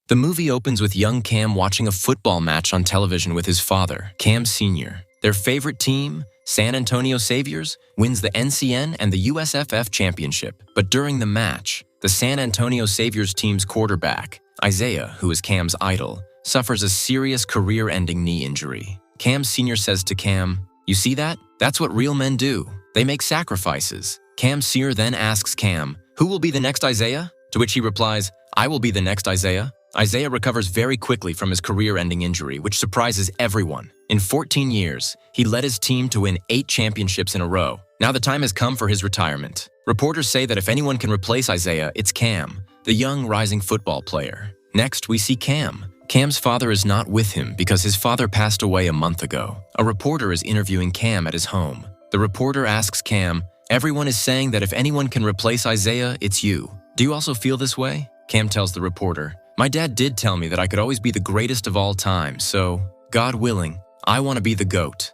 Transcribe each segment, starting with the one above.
The movie opens with young Cam watching a football match on television with his father, Cam Sr. Their favorite team, San Antonio Saviors, wins the NCN and the USFF championship. But during the match, the San Antonio Saviors team's quarterback, Isaiah, who is Cam's idol, suffers a serious career-ending knee injury. Cam Sr. says to Cam, "You see that? That's what real men do. They make sacrifices." Cam Sr. then asks Cam, "Who will be the next Isaiah?" To which he replies, "I will be the next Isaiah." Isaiah recovers very quickly from his career-ending injury, which surprises everyone. In 14 years, he led his team to win 8 championships in a row. Now the time has come for his retirement. Reporters say that if anyone can replace Isaiah, it's Cam, the young rising football player. Next, we see Cam. Cam's father is not with him because his father passed away a month ago. A reporter is interviewing Cam at his home. The reporter asks Cam, "Everyone is saying that if anyone can replace Isaiah, it's you. Do you also feel this way?" Cam tells the reporter, "My dad did tell me that I could always be the greatest of all time, so, God willing, I want to be the GOAT."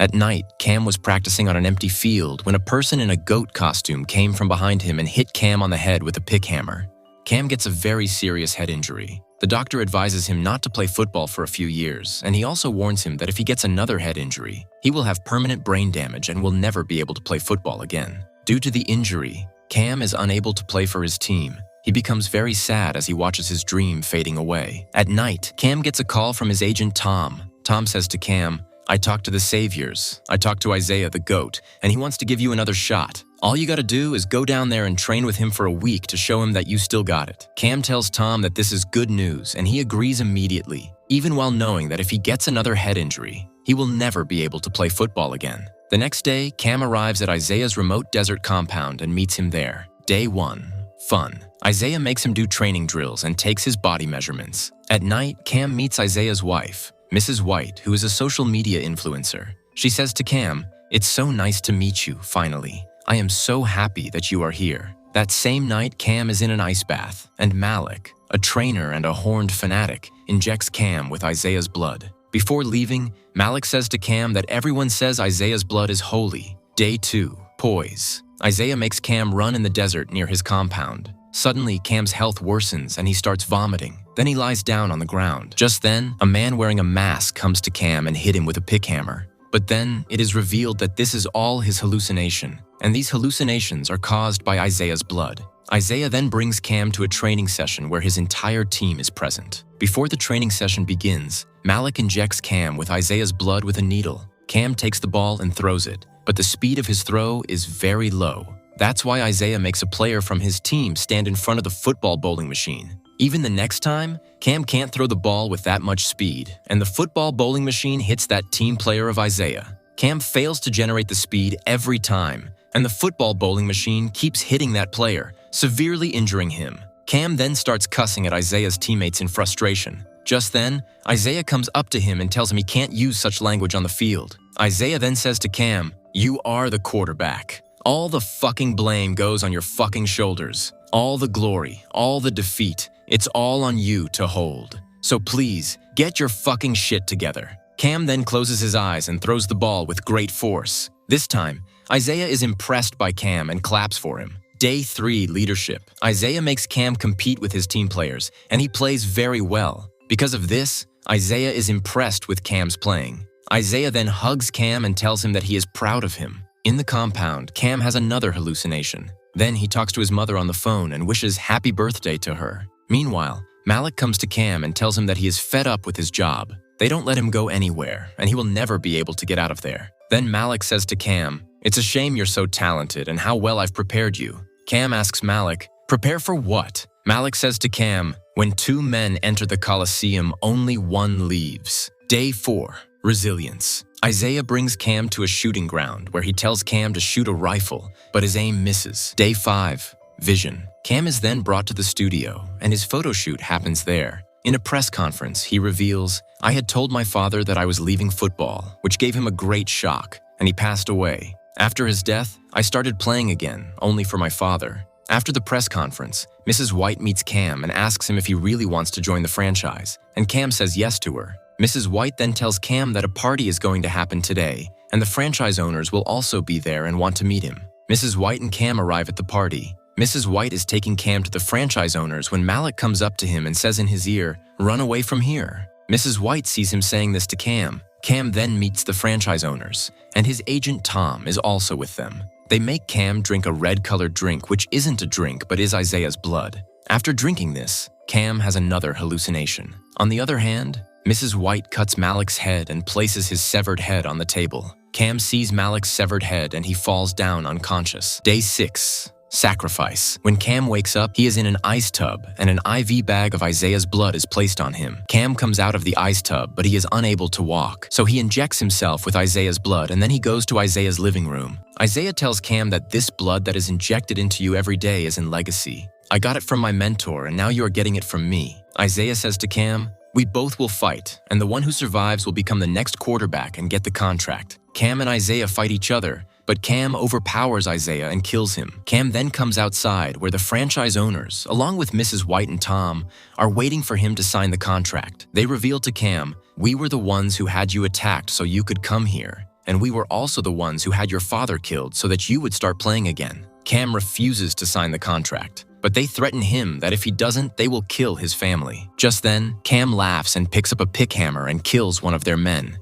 At night, Cam was practicing on an empty field when a person in a goat costume came from behind him and hit Cam on the head with a pick hammer. Cam gets a very serious head injury. The doctor advises him not to play football for a few years, and he also warns him that if he gets another head injury, he will have permanent brain damage and will never be able to play football again. Due to the injury, Cam is unable to play for his team. He becomes very sad as he watches his dream fading away. At night, Cam gets a call from his agent Tom. Tom says to Cam, "I talked to the Saviors. I talked to Isaiah the GOAT, and he wants to give you another shot. All you gotta do is go down there and train with him for a week to show him that you still got it." Cam tells Tom that this is good news, and he agrees immediately, even while knowing that if he gets another head injury, he will never be able to play football again. The next day, Cam arrives at Isaiah's remote desert compound and meets him there. Day 1. Fun. Isaiah makes him do training drills and takes his body measurements. At night, Cam meets Isaiah's wife, Mrs. White, who is a social media influencer. She says to Cam, "It's so nice to meet you, finally. I am so happy that you are here." That same night, Cam is in an ice bath, and Malik, a trainer and a horned fanatic, injects Cam with Isaiah's blood. Before leaving, Malik says to Cam that everyone says Isaiah's blood is holy. Day 2. Poise. Isaiah makes Cam run in the desert near his compound. Suddenly, Cam's health worsens and he starts vomiting. Then he lies down on the ground. Just then, a man wearing a mask comes to Cam and hit him with a pick hammer. But then, it is revealed that this is all his hallucination, and these hallucinations are caused by Isaiah's blood. Isaiah then brings Cam to a training session where his entire team is present. Before the training session begins, Malik injects Cam with Isaiah's blood with a needle. Cam takes the ball and throws it, but the speed of his throw is very low. That's why Isaiah makes a player from his team stand in front of the football bowling machine. Even the next time, Cam can't throw the ball with that much speed, and the football bowling machine hits that team player of Isaiah. Cam fails to generate the speed every time, and the football bowling machine keeps hitting that player, severely injuring him. Cam then starts cussing at Isaiah's teammates in frustration. Just then, Isaiah comes up to him and tells him he can't use such language on the field. Isaiah then says to Cam, "You are the quarterback. All the fucking blame goes on your fucking shoulders. All the glory, all the defeat, it's all on you to hold. So please, get your fucking shit together." Cam then closes his eyes and throws the ball with great force. This time, Isaiah is impressed by Cam and claps for him. Day 3, leadership. Isaiah makes Cam compete with his team players, and he plays very well. Because of this, Isaiah is impressed with Cam's playing. Isaiah then hugs Cam and tells him that he is proud of him. In the compound, Cam has another hallucination. Then he talks to his mother on the phone and wishes happy birthday to her. Meanwhile, Malik comes to Cam and tells him that he is fed up with his job. They don't let him go anywhere, and he will never be able to get out of there. Then Malik says to Cam, "It's a shame you're so talented and how well I've prepared you." Cam asks Malik, "Prepare for what?" Malik says to Cam, "When 2 men enter the Colosseum, only one leaves." Day 4. Resilience. Isaiah brings Cam to a shooting ground where he tells Cam to shoot a rifle, but his aim misses. Day 5. Vision. Cam is then brought to the studio, and his photo shoot happens there. In a press conference, he reveals, "I had told my father that I was leaving football, which gave him a great shock, and he passed away. After his death, I started playing again, only for my father." After the press conference, Mrs. White meets Cam and asks him if he really wants to join the franchise, and Cam says yes to her. Mrs. White then tells Cam that a party is going to happen today, and the franchise owners will also be there and want to meet him. Mrs. White and Cam arrive at the party. Mrs. White is taking Cam to the franchise owners when Malik comes up to him and says in his ear, "Run away from here." Mrs. White sees him saying this to Cam. Cam then meets the franchise owners, and his agent Tom is also with them. They make Cam drink a red-colored drink which isn't a drink but is Isaiah's blood. After drinking this, Cam has another hallucination. On the other hand, Mrs. White cuts Malik's head and places his severed head on the table. Cam sees Malik's severed head and he falls down unconscious. Day 6. Sacrifice. When Cam wakes up, he is in an ice tub and an IV bag of Isaiah's blood is placed on him. Cam comes out of the ice tub, but he is unable to walk. So he injects himself with Isaiah's blood and then he goes to Isaiah's living room. Isaiah tells Cam that this blood that is injected into you every day is in legacy. I got it from my mentor and now you are getting it from me. Isaiah says to Cam, "We both will fight, and the one who survives will become the next quarterback and get the contract." Cam and Isaiah fight each other, but Cam overpowers Isaiah and kills him. Cam then comes outside where the franchise owners, along with Mrs. White and Tom, are waiting for him to sign the contract. They reveal to Cam, "We were the ones who had you attacked so you could come here, and we were also the ones who had your father killed so that you would start playing again." Cam refuses to sign the contract, but they threaten him that if he doesn't, they will kill his family. Just then, Cam laughs and picks up a pick hammer and kills one of their men.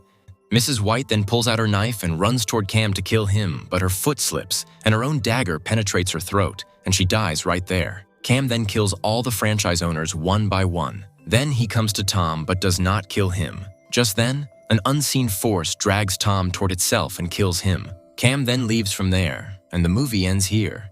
Mrs. White then pulls out her knife and runs toward Cam to kill him, but her foot slips and her own dagger penetrates her throat, and she dies right there. Cam then kills all the franchise owners one by one. Then he comes to Tom but does not kill him. Just then, an unseen force drags Tom toward itself and kills him. Cam then leaves from there, and the movie ends here.